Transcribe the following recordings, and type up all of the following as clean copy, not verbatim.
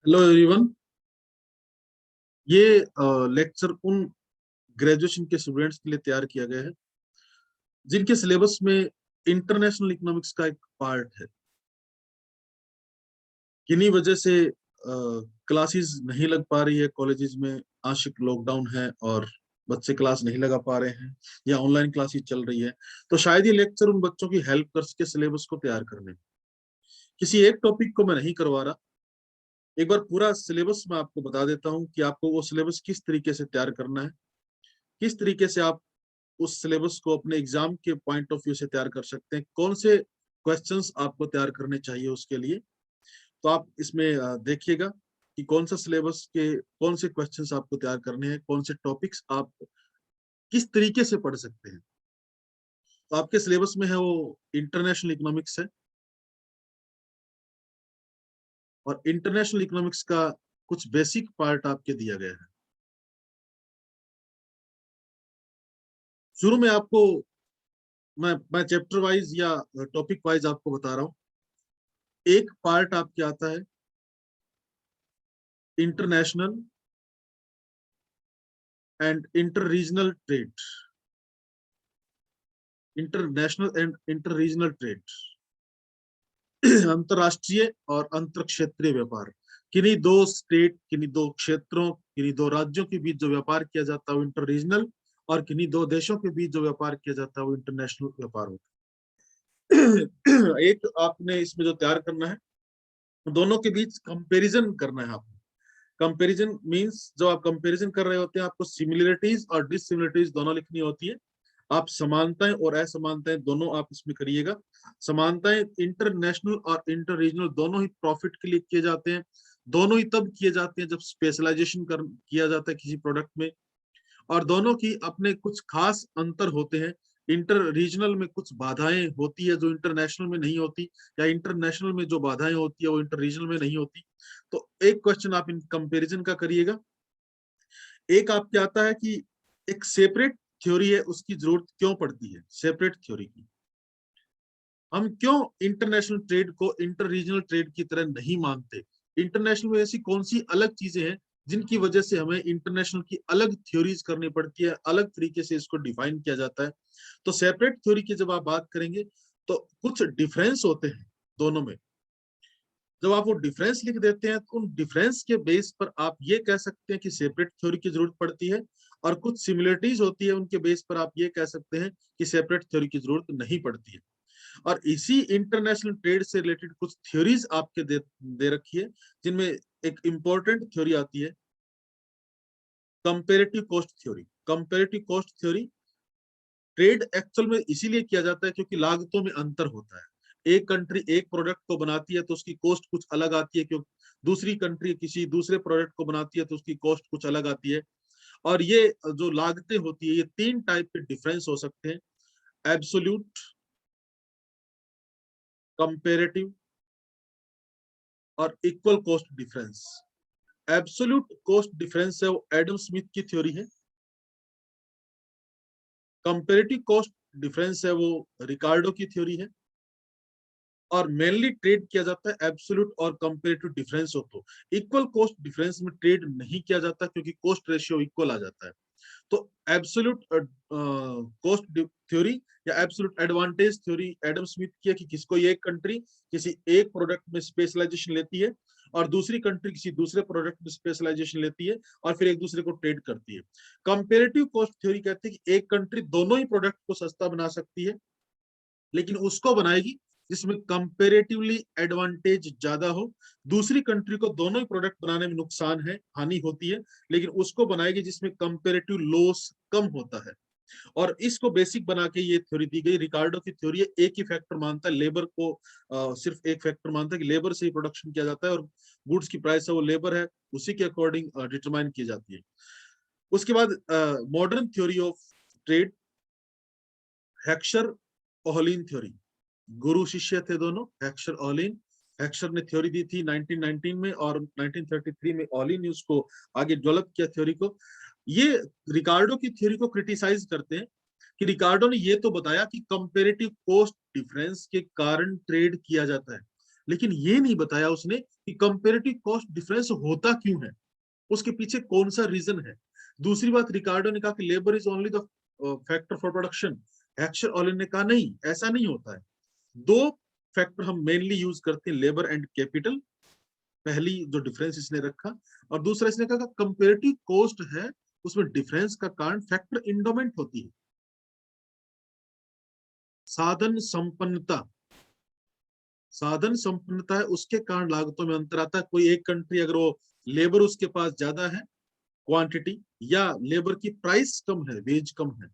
Hello everyone. ये lecture उन graduation के स्टूडेंट्स के लिए तैयार किया गया है जिनके सिलेबस में इंटरनेशनल इकोनॉमिक्स का एक पार्ट है। किन्हीं वजह से क्लासेस नहीं लग पा रही है कॉलेजेस में, आंशिक लॉकडाउन है और बच्चे क्लास नहीं लगा पा रहे हैं या ऑनलाइन क्लासेस चल रही है। तो शायद ये लेक्चर उन बच्चों की हेल्प कर सके सिलेबस को तैयार करने में। किसी एक टॉपिक को मैं नहीं करवा रहा, एक बार पूरा सिलेबस मैं आपको बता देता हूँ कि आपको वो सिलेबस किस तरीके से तैयार करना है, किस तरीके से आप उस सिलेबस को अपने एग्जाम के पॉइंट ऑफ व्यू से तैयार कर सकते हैं, कौन से क्वेश्चंस आपको तैयार करने चाहिए उसके लिए। तो आप इसमें देखिएगा कि कौन सा सिलेबस के कौन से क्वेश्चंस आपको तैयार करने हैं, कौन से टॉपिक्स आप किस तरीके से पढ़ सकते हैं। तो आपके सिलेबस में है वो इंटरनेशनल इकोनॉमिक्स है, और इंटरनेशनल इकोनॉमिक्स का कुछ बेसिक पार्ट आपके दिया गया है। शुरू में आपको मैं चैप्टर वाइज या टॉपिक वाइज आपको बता रहा हूँ। एक पार्ट आपके आता है international and inter regional trade, international and inter regional trade, अंतरराष्ट्रीय और अंतर क्षेत्रीय व्यापार। किन्हीं दो स्टेट, किन्हीं दो क्षेत्रों, किन्हीं दो राज्यों के बीच जो व्यापार किया जाता है वो इंटर रीजनल, और किन्हीं दो देशों के बीच जो व्यापार किया जाता है वो इंटरनेशनल व्यापार होता है। एक आपने इसमें जो तैयार करना है, दोनों के बीच कंपैरिजन करना है आपको। कंपैरिजन मींस जब आप कंपैरिजन कर रहे होते हैं आपको सिमिलरिटीज और डिससिमिलरिटीज दोनों लिखनी होती है। आप समानताएं और असमानताएं दोनों आप इसमें करिएगा। समानताएं इंटरनेशनल और इंटर रीजनल दोनों ही प्रॉफिट के लिए किए जाते हैं। दोनों ही तब किए जाते हैं जब स्पेशलाइजेशन किया जाता है किसी प्रोडक्ट में, और दोनों की अपने कुछ खास अंतर होते हैं। इंटर रीजनल में कुछ बाधाएं होती है जो इंटरनेशनल में नहीं होती, या इंटरनेशनल में जो बाधाएं होती है वो इंटर रीजनल में नहीं होती। तो एक क्वेश्चन आप इन कंपैरिजन का करिएगा। एक आपके आता है कि एक सेपरेट थ्योरी है, उसकी जरूरत क्यों पड़ती है सेपरेट थ्योरी की। हम क्यों इंटरनेशनल ट्रेड को इंटर रीजनल ट्रेड की तरह नहीं मानते। इंटरनेशनल में ऐसी कौन सी अलग चीजें हैं जिनकी वजह से हमें इंटरनेशनल की अलग थ्योरीज करनी पड़ती है, अलग तरीके से इसको डिफाइन किया जाता है। तो सेपरेट थ्योरी की जब आप बात करेंगे तो कुछ डिफरेंस होते हैं दोनों में। जब आप वो डिफरेंस लिख देते हैं तो उन डिफरेंस के बेस पर आप ये कह सकते हैं कि सेपरेट थ्योरी की जरूरत पड़ती है, और कुछ सिमिलरिटीज होती है उनके बेस पर आप ये कह सकते हैं कि सेपरेट थ्योरी की जरूरत नहीं पड़ती है। और इसी इंटरनेशनल ट्रेड से रिलेटेड कुछ थ्योरीज आपके दे रखी है, जिनमें एक इंपॉर्टेंट थ्योरी आती है comparative cost theory. Comparative cost theory, trade actual में इसीलिए किया जाता है क्योंकि लागतों में अंतर होता है। एक कंट्री एक प्रोडक्ट को बनाती है तो उसकी कॉस्ट कुछ अलग आती है, क्योंकि दूसरी कंट्री किसी दूसरे प्रोडक्ट को बनाती है तो उसकी कॉस्ट कुछ अलग आती है। और ये जो लागतें होती है ये तीन टाइप के डिफरेंस हो सकते हैं: एब्सोल्यूट, कंपेरेटिव और equal cost difference. Absolute cost difference है वो एडम स्मिथ की थ्योरी है। कंपेरेटिव कॉस्ट डिफरेंस है वो रिकार्डो की थ्योरी है। और मेनली ट्रेड किया जाता है एब्सोल्यूट और कंपेरेटिव डिफरेंस हो तो। इक्वल कॉस्ट डिफरेंस में ट्रेड नहीं किया जाता क्योंकि कॉस्ट रेशियो इक्वल आ जाता है। तो एब्सोल्यूट कॉस्ट थ्योरी या absolute advantage theory Adam Smith की है कि किसको एक कंट्री किसी एक प्रोडक्ट में स्पेशलाइजेशन लेती है और दूसरी कंट्री किसी दूसरे प्रोडक्ट में स्पेशलाइजेशन लेती है और फिर एक दूसरे को ट्रेड करती है। कंपेरेटिव कॉस्ट थ्योरी कहती है कि एक कंट्री दोनों ही प्रोडक्ट को सस्ता बना सकती है, लेकिन उसको बनाएगी जिसमें कंपेरेटिवली एडवांटेज ज्यादा हो। दूसरी कंट्री को दोनों ही प्रोडक्ट बनाने में नुकसान है, हानि होती है, लेकिन उसको बनाएगी जिसमें कंपेरेटिव लॉस कम होता है। और इसको बेसिक बना के ये थ्योरी दी गई। रिकार्डो की थ्योरी एक ही फैक्टर मानता है, लेबर को सिर्फ एक फैक्टर मानता है कि लेबर से ही प्रोडक्शन किया जाता है और गुड्स की प्राइस है वो लेबर है, उसी के अकॉर्डिंग डिटरमाइन की जाती है। उसके बाद modern theory of trade, Heckscher Ohlin theory. गुरु शिष्य थे दोनों, हेक्सर ओहलिन। हेक्सर ने थ्योरी दी थी 1919 में और 1933 में ओहलिन ने उसको आगे डेवलप किया थ्योरी को। ये रिकार्डो की थ्योरी को क्रिटिसाइज करते हैं कि रिकार्डो ने ये तो बताया कि कंपेरेटिव कॉस्ट डिफरेंस के कारण ट्रेड किया जाता है, लेकिन ये नहीं बताया उसने कि कंपेरेटिव कॉस्ट डिफरेंस होता क्यों है, उसके पीछे कौन सा रीजन है। दूसरी बात, रिकार्डो ने कहा कि labour is only the factor for production. Heckscher Ohlin ने कहा नहीं, ऐसा नहीं होता है। दो फैक्टर हम मेनली यूज करते हैं, लेबर एंड कैपिटल, पहली जो डिफरेंस इसने रखा। और दूसरा इसने कहा कंपेरेटिव कॉस्ट है, उसमें डिफरेंस का कारण फैक्टर इंडोमेंट होती है, साधन संपन्नता। साधन संपन्नता है, उसके कारण लागतों में अंतर आता है। कोई एक कंट्री अगर वो लेबर उसके पास ज्यादा है क्वांटिटी, या लेबर की प्राइस कम है, वेज कम है,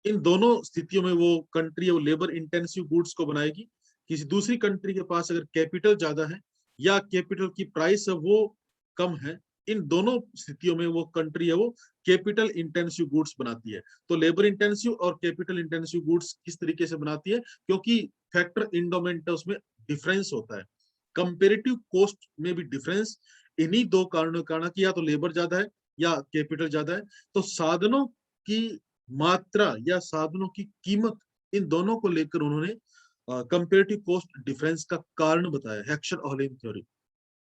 इन दोनों स्थितियों में वो कंट्री वो लेबर इंटेंसिव गुड्स को बनाएगी। किसी दूसरी कंट्री के पास अगर कैपिटल ज्यादा है या कैपिटल की प्राइस है वो कम है, इन दोनों स्थितियों में वो कंट्री है वो कैपिटल इंटेंसिव गुड्स बनाती है। तो लेबर इंटेंसिव और कैपिटल इंटेंसिव गुड्स किस तरीके से बनाती है, क्योंकि फैक्टर इंडोमेंट है, उसमें डिफरेंस होता है। कंपेरेटिव कॉस्ट में भी डिफरेंस इन्हीं दो कारणों के कारण, कि या तो लेबर ज्यादा है या कैपिटल ज्यादा है। तो साधनों की मात्रा या साधनों की कीमत, इन दोनों को लेकर उन्होंने कंपेरेटिव कॉस्ट डिफरेंस का कारण बताया, हेक्सचर-ओलिन थ्योरी।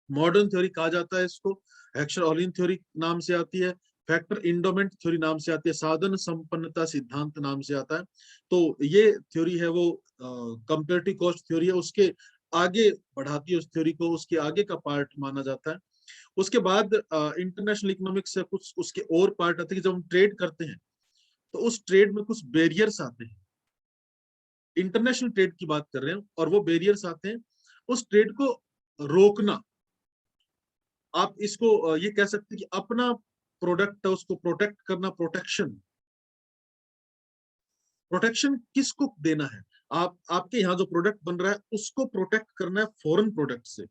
मॉडर्न थ्योरी कहा जाता है इसको, हेक्सचर-ओलिन थ्योरी नाम से आती है, फैक्टर इंडोमेंट थ्योरी नाम से आती है, साधन संपन्नता सिद्धांत नाम से आता है। तो ये थ्योरी है वो कंपेरेटिव कॉस्ट थ्योरी है, उसके आगे बढ़ाती है उस थ्योरी को, उसके आगे का पार्ट माना जाता है। उसके बाद इंटरनेशनल इकोनॉमिक्स से कुछ उसके और पार्ट आते हैं कि जब हम ट्रेड करते हैं तो उस ट्रेड में कुछ बैरियर्स आते हैं। इंटरनेशनल ट्रेड की बात कर रहे हैं और वो बैरियर्स आते हैं, उस ट्रेड को रोकना। आप इसको ये कह सकते हैं कि अपना प्रोडक्ट है उसको प्रोटेक्ट करना, प्रोटेक्शन। प्रोटेक्शन किसको देना है, आप आपके यहाँ जो प्रोडक्ट बन रहा है उसको प्रोटेक्ट करना है फॉरेन प्रोडक्ट से।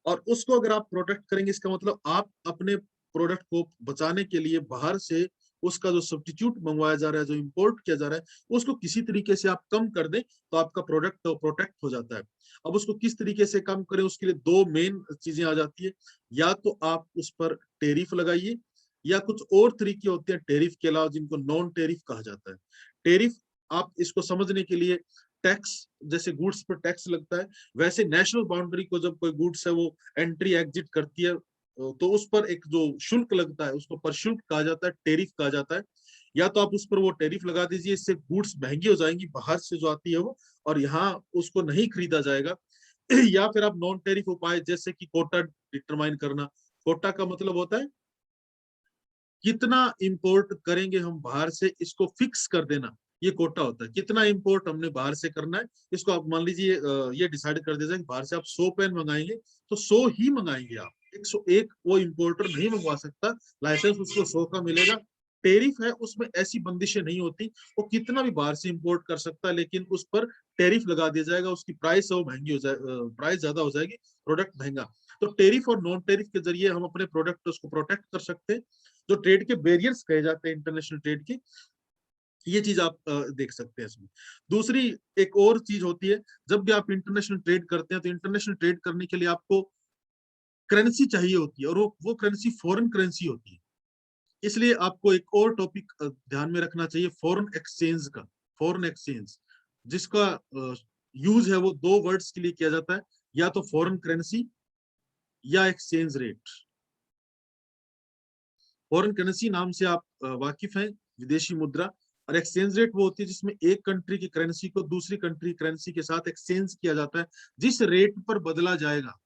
और उसको अगर आप प्रोटेक्ट करेंगे, इसका मतलब आप अपने प्रोडक्ट को बचाने के लिए बाहर से उसका जो सब्स्टिट्यूट मंगवाया जा रहा है, जो इंपोर्ट किया जा रहा है, उसको किसी तरीके से आप कम कर दें तो आपका प्रोडक्ट तो प्रोटेक्ट हो जाता है। अब उसको किस तरीके से कम करें, उसके लिए दो मेन चीजें आ जाती है। या तो आप उस पर टेरिफ लगाइए, या कुछ और तरीके होते हैं टेरिफ के अलावा, जिनको नॉन टेरिफ कहा जाता है। टेरिफ, आप इसको समझने के लिए, टैक्स, जैसे गुड्स पर टैक्स लगता है, वैसे नेशनल बाउंड्री को जब कोई गुड्स है वो एंट्री एग्जिट करती है तो उस पर एक जो शुल्क लगता है उसको प्रशुल्क कहा जाता है, टेरिफ कहा जाता है। या तो आप उस पर वो टेरिफ लगा दीजिए, इससे गुड्स महंगी हो जाएंगी बाहर से जो आती है वो, और यहाँ उसको नहीं खरीदा जाएगा। या फिर आप नॉन टेरिफ उपाय, जैसे कि कोटा डिटरमाइन करना। कोटा का मतलब होता है कितना इंपोर्ट करेंगे हम बाहर से, इसको फिक्स कर देना, ये कोटा होता है। कितना इंपोर्ट हमने बाहर से करना है, इसको आप मान लीजिए ये डिसाइड कर दीजिए कि बाहर से आप 100 पेन मंगाएंगे तो 100 ही मंगाएंगे आप, 101 वो इंपोर्टर नहीं मंगवा सकता, लाइसेंस उसको 100 का मिलेगा। टेरिफ है, उसमें ऐसी बंदिशें नहीं होती, वो कितना भी बाहर से इंपोर्ट कर सकता है, लेकिन उस पर टेरिफ लगा दिया जाएगा, उसकी प्राइस है वो महंगी हो जाए, प्राइस ज्यादा हो जाएगी, प्रोडक्ट महंगा। तो टेरिफ और नॉन टेरिफ के जरिए हम अपने प्रोडक्ट उसको प्रोटेक्ट कर सकते हैं। जो ट्रेड के बैरियर्स कहे जाते हैं इंटरनेशनल ट्रेड के, ये चीज आप देख सकते हैं इसमें। दूसरी एक और चीज होती है, जब भी आप इंटरनेशनल ट्रेड करते हैं तो इंटरनेशनल ट्रेड करने के लिए आपको करेंसी चाहिए होती है, और वो करेंसी फॉरेन करेंसी होती है। इसलिए आपको एक और टॉपिक ध्यान में रखना चाहिए, फॉरेन एक्सचेंज का। फॉरेन एक्सचेंज जिसका यूज है वो दो वर्ड्स के लिए किया जाता है, या तो फॉरेन करेंसी या एक्सचेंज रेट। फॉरेन करेंसी नाम से आप वाकिफ हैं, विदेशी मुद्रा। और एक्सचेंज रेट वो होती है जिसमें एक कंट्री की करेंसी को दूसरी कंट्री करेंसी के साथ एक्सचेंज किया जाता है, जिस रेट पर बदला जाएगा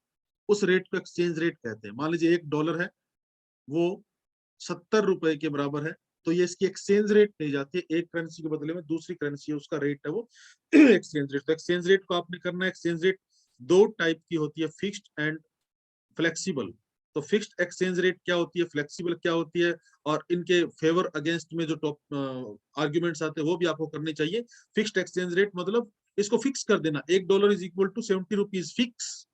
उस रेट को एक्सचेंज रेट कहते हैं। मान लीजिए $1 है, वो 70 रुपए के बराबर है, तो ये इसकी एक्सचेंज रेट कही जाती है। एक करेंसी के बदले में दूसरी करेंसी है, उसका रेट है वो एक्सचेंज रेट। तो एक्सचेंज रेट को आपने करना है। एक्सचेंज रेट दो टाइप की होती है, फिक्स्ड एंड फ्लेक्सिबल। तो फिक्स्ड एक्सचेंज रेट क्या होती है, फ्लेक्सिबल क्या होती है, और इनके फेवर अगेंस्ट में जो टॉप आर्ग्यूमेंट्स आते हैं वो भी आपको करने चाहिए। फिक्स्ड एक्सचेंज रेट मतलब इसको फिक्स कर देना, $1 is equal to 70 rupees fix.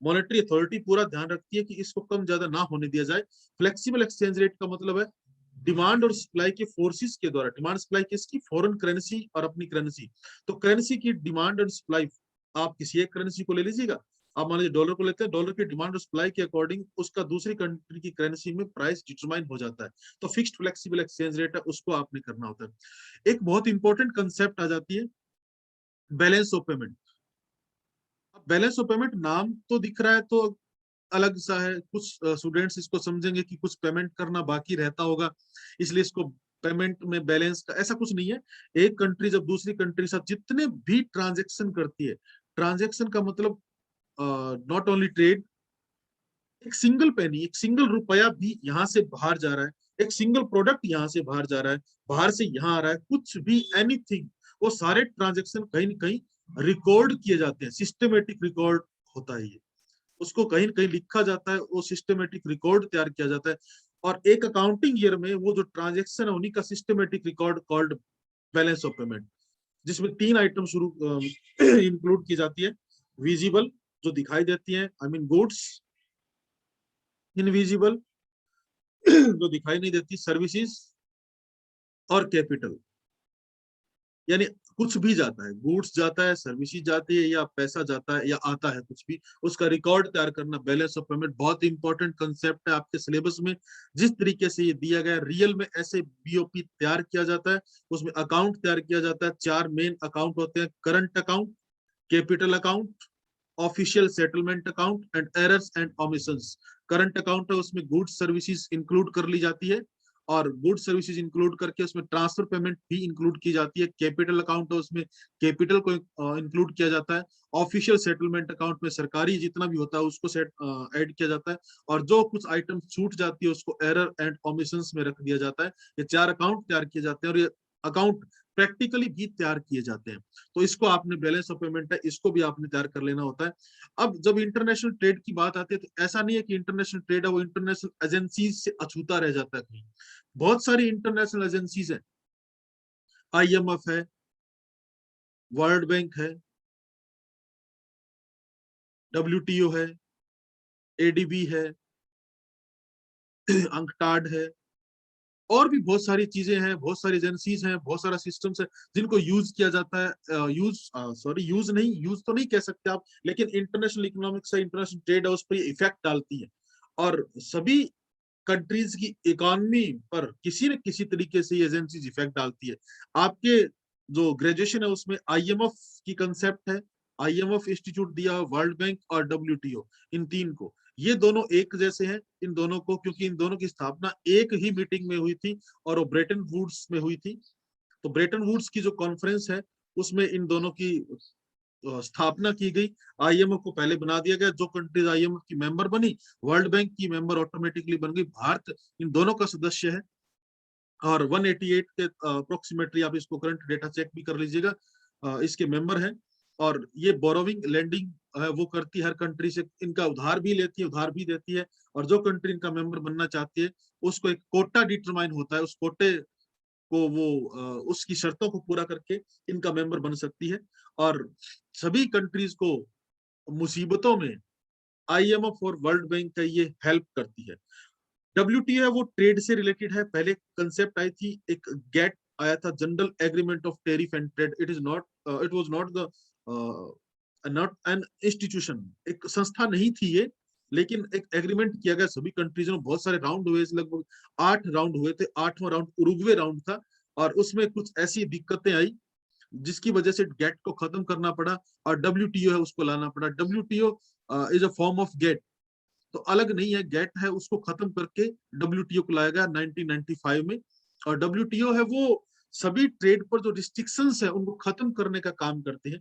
Monetary authority पूरा ध्यान रखती है कि इसको कम ज्यादा ना होने दिया जाए। फ्लेक्सिबल एक्सचेंज रेट का मतलब है डिमांड और सप्लाई के फोर्सेस के द्वारा, डिमांड सप्लाई किसकी, फॉरेन करेंसी और अपनी करेंसी। तो करेंसी की डिमांड और सप्लाई, आप किसी एक करेंसी को ले लीजिएगा, आप मान लीजिए डॉलर को लेते हैं, डॉलर की डिमांड और सप्लाई के अकॉर्डिंग उसका दूसरी कंट्री की करेंसी में प्राइस डिटरमाइन हो जाता है। तो फिक्स्ड फ्लेक्सिबल एक्सचेंज रेट है, उसको आपने करना होता है। एक बहुत इंपॉर्टेंट कंसेप्ट आ जाती है, बैलेंस ऑफ पेमेंट। अब बैलेंस ऑफ पेमेंट नाम तो दिख रहा है तो अलग सा है, कुछ स्टूडेंट्स इसको समझेंगे कि कुछ पेमेंट करना बाकी रहता होगा इसलिए इसको पेमेंट में बैलेंस का, ऐसा कुछ नहीं है। एक कंट्री जब दूसरी कंट्री के साथ जितने भी ट्रांजेक्शन करती है, ट्रांजेक्शन का मतलब नॉट ओनली ट्रेड, एक सिंगल पेनी, एक सिंगल रुपया भी यहाँ से बाहर जा रहा है, एक सिंगल प्रोडक्ट यहाँ से बाहर जा रहा है, बाहर से यहाँ आ रहा है, कुछ भी एनीथिंग, वो सारे ट्रांजेक्शन कहीं ना कहीं रिकॉर्ड किए जाते हैं, सिस्टमेटिक रिकॉर्ड होता है ये, उसको कहीं ना कहीं लिखा जाता है, वो सिस्टमेटिक रिकॉर्ड तैयार किया जाता है। और एक अकाउंटिंग ईयर में वो जो ट्रांजेक्शन है उन्हीं का systematic record called balance of payment, जिसमें तीन आइटम शुरू इंक्लूड की जाती है। विजिबल जो दिखाई देती है, आई मीन गुड्स, इनविजिबल जो दिखाई नहीं देती, सर्विसेज, और कैपिटल। यानी कुछ भी जाता है, गुड्स जाता है, सर्विसेज जाती है, या पैसा जाता है, या आता है कुछ भी, उसका रिकॉर्ड तैयार करना बैलेंस ऑफ पेमेंट बहुत इंपॉर्टेंट कंसेप्ट है आपके सिलेबस में। जिस तरीके से ये दिया गया रियल में ऐसे बीओपी तैयार किया जाता है, उसमें अकाउंट तैयार किया जाता है। चार मेन अकाउंट होते हैं, current account, capital account, official settlement account and errors and omissions. Current account है, उसमें गुड्स सर्विसेज इंक्लूड कर ली जाती है, और गुड्स सर्विसेज इंक्लूड करके उसमें ट्रांसफर पेमेंट भी इंक्लूड की जाती है। कैपिटल अकाउंट है, उसमें कैपिटल को इंक्लूड किया जाता है। ऑफिशियल सेटलमेंट अकाउंट में सरकारी जितना भी होता है उसको ऐड किया जाता है, और जो कुछ आइटम छूट जाती है उसको एरर एंड ओमिशंस में रख दिया जाता है। ये चार अकाउंट तैयार किए जाते हैं, और ये अकाउंट प्रैक्टिकली भी तैयार किए जाते हैं। तो इसको आपने बैलेंस ऑफ पेमेंट है, इसको भी आपने तैयार कर लेना होता है। अब जब इंटरनेशनल ट्रेड की बात आती है तो ऐसा नहीं है कि इंटरनेशनल ट्रेड है वो इंटरनेशनल एजेंसीज से अछूता रह जाता है कहीं। बहुत सारी इंटरनेशनल एजेंसीज है, आईएमएफ है, वर्ल्ड बैंक है, डब्ल्यूटीओ है, एडीबी है, अंकटाड है, और भी बहुत सारी चीजें हैं, बहुत सारी एजेंसीज हैं, बहुत सारा सिस्टम्स है जिनको यूज किया जाता है। यूज नहीं, यूज तो नहीं कह सकते आप, लेकिन इंटरनेशनल इकोनॉमिक्स है, इंटरनेशनल ट्रेड है, उस पर इफेक्ट डालती है। और सभी कंट्रीज की इकोनॉमी पर किसी न किसी तरीके से ये एजेंसीज इफेक्ट डालती है। आपके जो ग्रेजुएशन है उसमें आईएमएफ की कंसेप्ट है, आईएमएफ इंस्टीट्यूट दिया, वर्ल्ड बैंक और डब्ल्यूटीओ, इन तीन को, ये दोनों एक जैसे हैं इन दोनों को, क्योंकि इन दोनों की स्थापना एक ही मीटिंग में हुई थी और वो ब्रेटन वुड्स में हुई थी। तो ब्रेटन वुड्स की जो कॉन्फ्रेंस है उसमें इन दोनों की स्थापना की गई। आईएमएफ को पहले बना दिया गया, जो कंट्रीज आईएमएफ की मेंबर बनी, वर्ल्ड बैंक की मेंबर ऑटोमेटिकली बन गई, भारत इन दोनों का सदस्य है। और 188 के अप्रोक्सीमेटली, आप इसको करंट डेटा चेक भी कर लीजिएगा, इसके मेंबर हैं। और ये बोरोविंग लेंडिंग है वो करती है हर कंट्री से, इनका उधार भी लेती है, उधार भी देती है। और जो कंट्री इनका मेंबर बनना चाहती है उसको एक कोटा डिटरमाइन होता है, उस कोटे को वो उसकी शर्तों को पूरा करके इनका मेंबर बन सकती है। और सभी कंट्रीज को मुसीबतों में आईएमएफ और वर्ल्ड बैंक का ये हेल्प करती है। डब्ल्यूटीओ है वो ट्रेड से रिलेटेड है, पहले कंसेप्ट आई थी एक गेट आया था, general agreement of tariff and trade. It is not, it was not the not an institution, एक संस्था नहीं थी ये, लेकिन एक एग्रीमेंट किया गया सभी कंट्रीज में। बहुत सारे राउंड हुए, लगभग 8 राउंड हुए थे, 8वां राउंड उरुग्वे राउंड था। और उसमें कुछ ऐसी दिक्कतें आई जिसकी वजह से गेट को खत्म करना पड़ा, और डब्ल्यूटीओ है उसको लाना पड़ा। WTO is a form of GATT, तो अलग नहीं है, गेट है उसको खत्म करके डब्ल्यूटीओ को लाया गया 1995 में। और डब्ल्यूटीओ है वो सभी ट्रेड पर जो रिस्ट्रिक्शंस है उनको खत्म करने का काम करते हैं।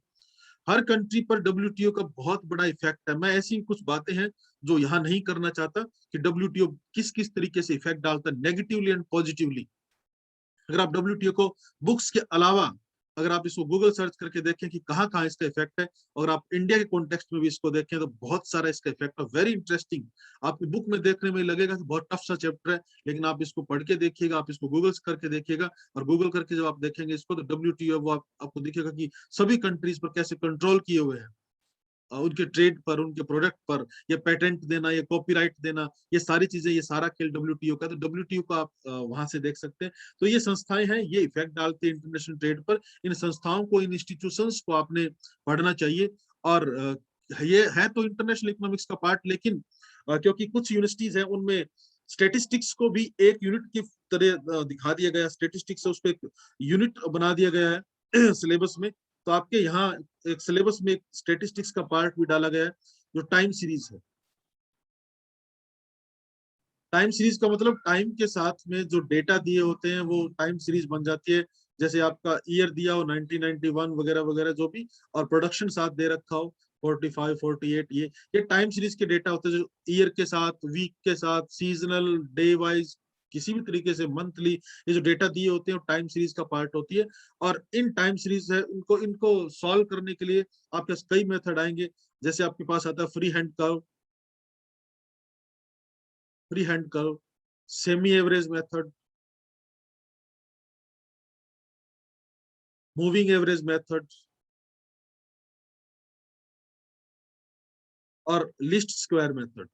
हर कंट्री पर डब्ल्यूटीओ का बहुत बड़ा इफेक्ट है। मैं ऐसी कुछ बातें हैं जो यहाँ नहीं करना चाहता कि डब्ल्यूटीओ किस किस तरीके से इफेक्ट डालता है नेगेटिवली एंड पॉजिटिवली। अगर आप डब्ल्यूटीओ को बुक्स के अलावा अगर आप इसको गूगल सर्च करके देखें कि कहाँ कहाँ इसका इफेक्ट है, और आप इंडिया के कॉन्टेक्स्ट में भी इसको देखें तो बहुत सारा इसका इफेक्ट है, वेरी इंटरेस्टिंग। आपकी बुक में देखने में लगेगा कि बहुत टफ सा चैप्टर है, लेकिन आप इसको पढ़ के देखिएगा, आप इसको गूगल करके देखिएगा, और गूगल करके जब आप देखेंगे इसको तो डब्ल्यूटीओ वो आपको दिखेगा कि सभी कंट्रीज पर कैसे कंट्रोल किए हुए हैं, उनके ट्रेड पर, उनके प्रोडक्ट पर, ये पेटेंट देना, ये कॉपीराइट देना, ये सारी चीजें, ये सारा खेल डब्ल्यूटीओ का। तो डब्ल्यूटीओ को आप वहां से देख सकते हैं। तो ये संस्थाएं हैं, ये इफेक्ट डालते हैं इंटरनेशनल ट्रेड पर। इन संस्थाओं को, इन इंस्टीट्यूशंस को आपने पढ़ना चाहिए। और ये है तो इंटरनेशनल इकोनॉमिक्स का पार्ट, लेकिन क्योंकि कुछ यूनिवर्सिटीज हैं उनमें स्टेटिस्टिक्स को भी एक यूनिट की तरह दिखा दिया गया, स्टेटिस्टिक्स उसको एक यूनिट बना दिया गया है सिलेबस में। तो आपके यहाँ एक सिलेबस में एक स्टेटिस्टिक्स का पार्ट भी डाला गया है जो टाइम सीरीज है। टाइम सीरीज का मतलब टाइम के साथ में जो डेटा दिए होते हैं वो टाइम सीरीज बन जाती है। जैसे आपका ईयर दिया हो 1991 वगैरह वगैरह जो भी, और प्रोडक्शन साथ दे रखा हो 45 48, ये टाइम सीरीज के डेटा होते हैं जो ईयर के साथ, वीक के साथ, सीजनल, डे वाइज, किसी भी तरीके से मंथली, ये जो डेटा दिए होते हैं वो टाइम सीरीज का पार्ट होती है। और इन टाइम सीरीज है इनको इनको सॉल्व करने के लिए आपके पास कई मेथड आएंगे। जैसे आपके पास आता है free hand curve, semi average method, moving average method और लिस्ट स्क्वायर मेथड।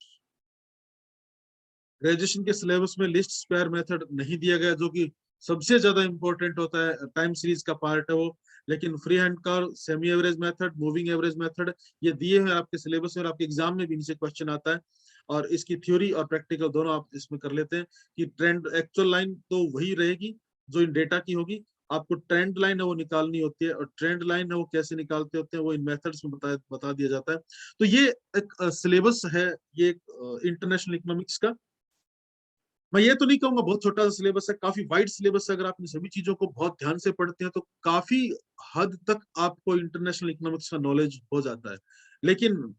ग्रेजुएशन के सिलेबस में लिस्ट स्क्वायर मेथड नहीं दिया गया, जो कि सबसे ज्यादा इंपॉर्टेंट होता है, टाइम सीरीज का पार्ट है वो। लेकिन फ्री हैंड का semi average method, moving average method, ये दिए हैं आपके सिलेबस में और आपके एग्जाम में भी इनसे क्वेश्चन आता है। और इसकी थ्योरी और प्रैक्टिकल दोनों आप इसमें कर लेते हैं कि ट्रेंड एक्चुअल लाइन तो वही रहेगी जो इन डेटा की होगी, आपको ट्रेंड लाइन है वो निकालनी होती है, और ट्रेंड लाइन है वो कैसे निकालते होते हैं वो इन मेथड्स में बता दिया जाता है। तो ये एक सिलेबस है, ये इंटरनेशनल इकोनॉमिक्स का। मैं ये तो नहीं कहूंगा बहुत छोटा सा सिलेबस है, काफी वाइड सिलेबस है। अगर आप इन सभी चीजों को बहुत ध्यान से पढ़ते हैं तो काफी हद तक आपको इंटरनेशनल इकोनॉमिक्स का नॉलेज हो जाता है। लेकिन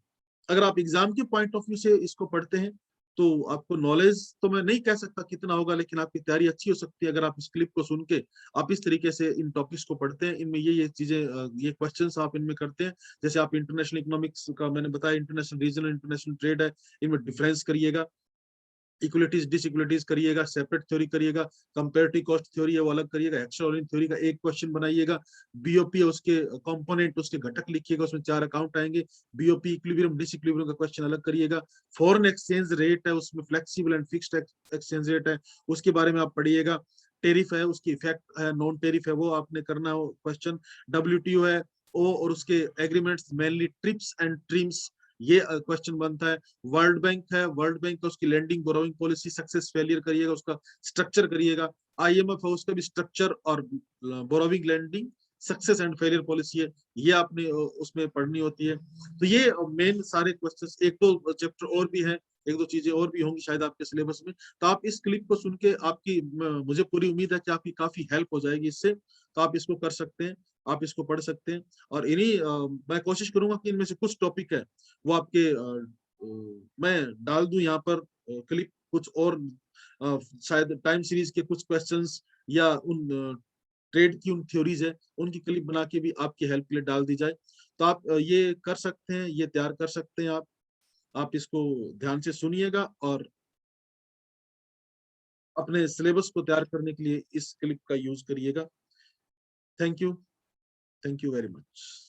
अगर आप एग्जाम के पॉइंट ऑफ व्यू से इसको पढ़ते हैं तो आपको नॉलेज तो मैं नहीं कह सकता कितना होगा, लेकिन आपकी तैयारी अच्छी हो सकती है अगर आप इस क्लिप को सुन के आप इस तरीके से इन टॉपिक्स को पढ़ते हैं। इनमें ये चीजें, ये क्वेश्चंस आप इनमें करते हैं। जैसे आप इंटरनेशनल इकोनॉमिक्स का मैंने बताया, इंटरनेशनल रीजनल इंटरनेशनल ट्रेड है, इनमें डिफरेंस करिएगा, इक्वलिटीज डिसइक्वलिटीज करिएगा, सेपरेट थ्योरी करिएगा, कंपैरेटिव कॉस्ट थ्योरी है वो अलग करिएगा, एक्स्ट्राऑर्डिनरी थ्योरी का एक क्वेश्चन बनाइएगा, बीओपी उसके कंपोनेंट उसके घटक लिखिएगा, उसमें 4 अकाउंट आएंगे, बीओपी इक्विलिब्रियम डिसइक्विलिब्रियम का क्वेश्चन अलग करिएगा, फॉरेन एक्सचेंज रेट है उसमें flexible and fixed exchange rate है उसके बारे में आप पढ़िएगा, टेरिफ है उसकी इफेक्ट है, नॉन टेरिफ है वो आपने करना हो क्वेश्चन, डब्ल्यूटीओ है ओ और उसके agreements mainly TRIPS and TRIMS, ये क्वेश्चन बनता है। वर्ल्ड बैंक है, वर्ल्ड बैंक का उसकी lending borrowing policy success failure करिएगा, उसका स्ट्रक्चर करिएगा। आईएमएफ है उसका भी स्ट्रक्चर और borrowing lending success and failure policy है, ये आपने उसमें पढ़नी होती है। तो ये मेन सारे क्वेश्चंस, एक दो चैप्टर और भी हैं, एक दो चीजें और भी होंगी शायद आपके सिलेबस में। तो आप इस क्लिप को सुन के आपकी, मुझे पूरी उम्मीद है कि आपकी काफी हेल्प हो जाएगी इससे, तो आप इसको कर सकते हैं, आप इसको पढ़ सकते हैं। और इन्हीं मैं कोशिश करूंगा कि इनमें से कुछ टॉपिक है वो आपके मैं डाल दूं यहाँ पर क्लिप, कुछ और शायद टाइम सीरीज के कुछ क्वेश्चंस या उन ट्रेड की उन थ्योरीज है उनकी क्लिप बना के भी आपकी हेल्प के लिए डाल दी जाए। तो आप ये कर सकते हैं, ये तैयार कर सकते हैं आप इसको ध्यान से सुनिएगा और अपने सिलेबस को तैयार करने के लिए इस क्लिप का यूज करिएगा। Thank you, thank you very much.